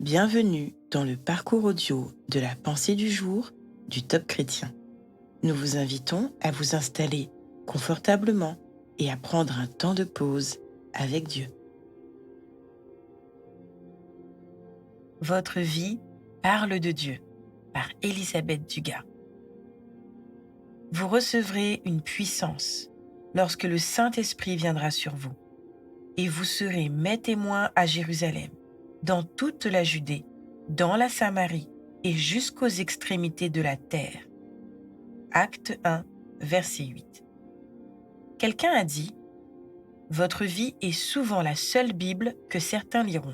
Bienvenue dans le parcours audio de la pensée du jour du Top Chrétien. Nous vous invitons à vous installer confortablement et à prendre un temps de pause avec Dieu. Votre vie parle de Dieu par Elisabeth Dugas. Vous recevrez une puissance lorsque le Saint-Esprit viendra sur vous, et vous serez mes témoins à Jérusalem, dans toute la Judée, dans la Samarie et jusqu'aux extrémités de la terre. Acte 1, verset 8. Quelqu'un a dit « Votre vie est souvent la seule Bible que certains liront. »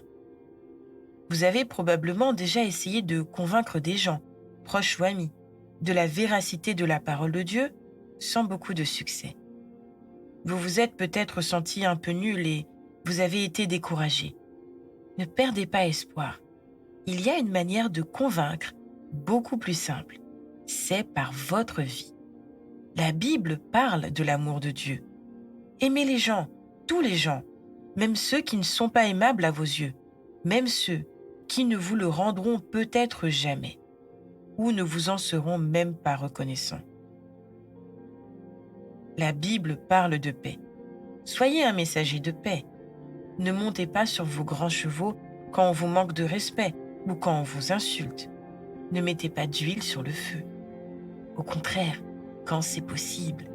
Vous avez probablement déjà essayé de convaincre des gens, proches ou amis, de la véracité de la parole de Dieu sans beaucoup de succès. Vous vous êtes peut-être senti un peu nul et vous avez été découragé. Ne perdez pas espoir. Il y a une manière de convaincre beaucoup plus simple. C'est par votre vie. La Bible parle de l'amour de Dieu. Aimez les gens, tous les gens, même ceux qui ne sont pas aimables à vos yeux, même ceux qui ne vous le rendront peut-être jamais, ou ne vous en seront même pas reconnaissants. La Bible parle de paix. Soyez un messager de paix. Ne montez pas sur vos grands chevaux quand on vous manque de respect ou quand on vous insulte. Ne mettez pas d'huile sur le feu. Au contraire, quand c'est possible,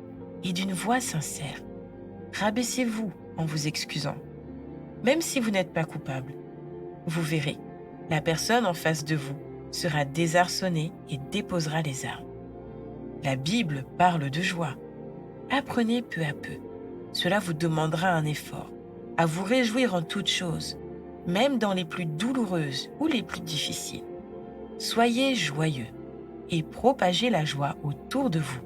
et d'une voix sincère, rabaissez-vous en vous excusant. Même si vous n'êtes pas coupable, vous verrez, la personne en face de vous sera désarçonnée et déposera les armes. La Bible parle de joie. Apprenez peu à peu. Cela vous demandera un effort, à vous réjouir en toutes choses, même dans les plus douloureuses ou les plus difficiles. Soyez joyeux et propagez la joie autour de vous.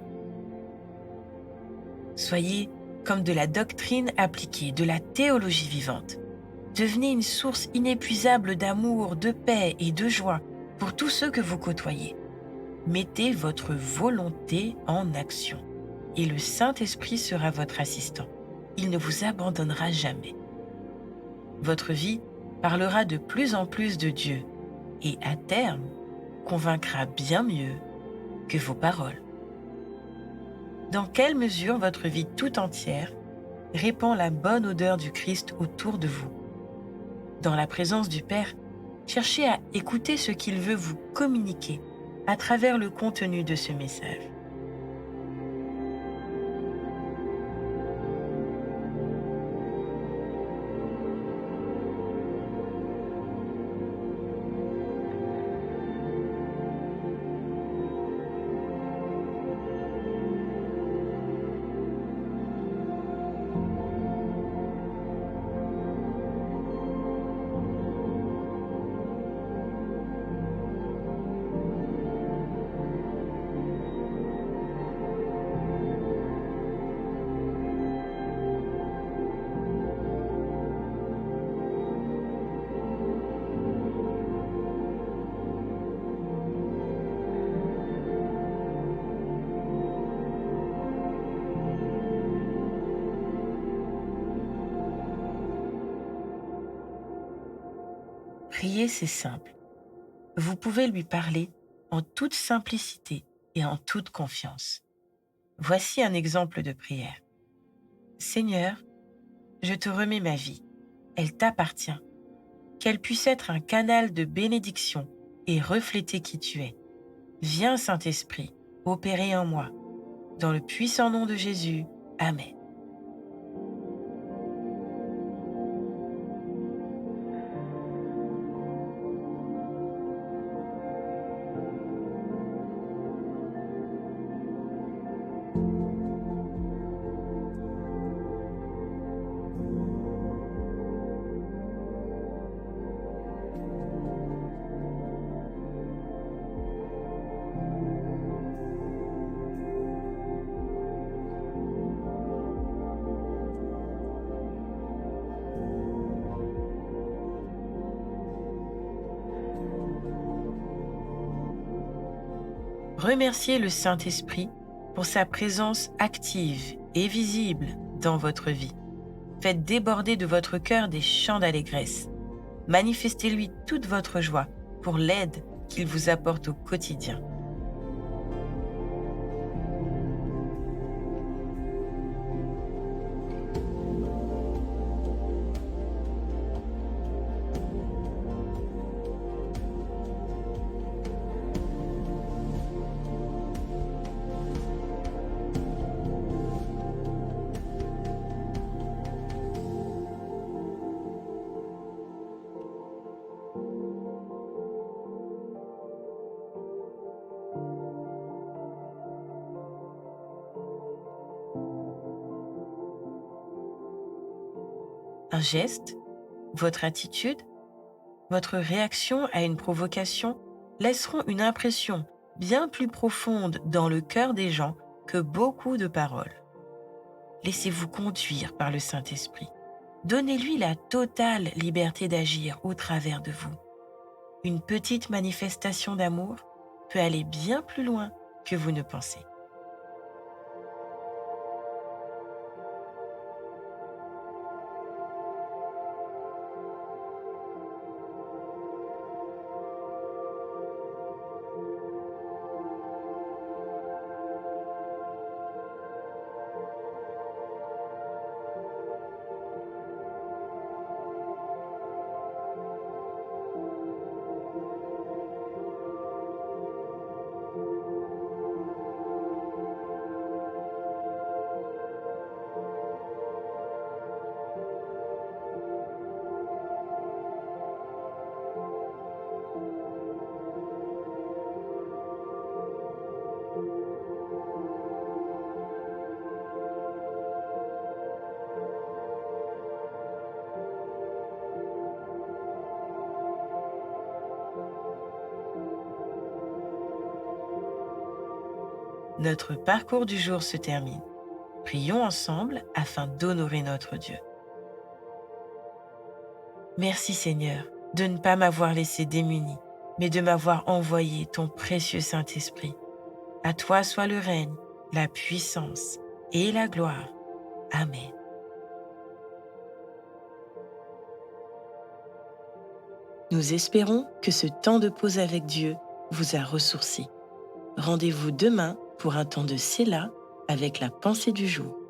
Soyez comme de la doctrine appliquée, de la théologie vivante. Devenez une source inépuisable d'amour, de paix et de joie pour tous ceux que vous côtoyez. Mettez votre volonté en action et le Saint-Esprit sera votre assistant. Il ne vous abandonnera jamais. Votre vie parlera de plus en plus de Dieu et à terme convaincra bien mieux que vos paroles. Dans quelle mesure votre vie tout entière répand la bonne odeur du Christ autour de vous? Dans la présence du Père, cherchez à écouter ce qu'il veut vous communiquer à travers le contenu de ce message. Prier, c'est simple. Vous pouvez lui parler en toute simplicité et en toute confiance. Voici un exemple de prière. Seigneur, je te remets ma vie. Elle t'appartient. Qu'elle puisse être un canal de bénédiction et refléter qui tu es. Viens, Saint-Esprit, opérer en moi. Dans le puissant nom de Jésus. Amen. Remerciez le Saint-Esprit pour sa présence active et visible dans votre vie. Faites déborder de votre cœur des chants d'allégresse. manifestez-lui toute votre joie pour l'aide qu'il vous apporte au quotidien. Un geste, votre attitude, votre réaction à une provocation laisseront une impression bien plus profonde dans le cœur des gens que beaucoup de paroles. Laissez-vous conduire par le Saint-Esprit. Donnez-lui la totale liberté d'agir au travers de vous. Une petite manifestation d'amour peut aller bien plus loin que vous ne pensez. Notre parcours du jour se termine. Prions ensemble afin d'honorer notre Dieu. Merci Seigneur de ne pas m'avoir laissé démuni, mais de m'avoir envoyé ton précieux Saint-Esprit. À toi soit le règne, la puissance et la gloire. Amen. Nous espérons que ce temps de pause avec Dieu vous a ressourci. Rendez-vous demain pour un temps de Séla avec la pensée du jour.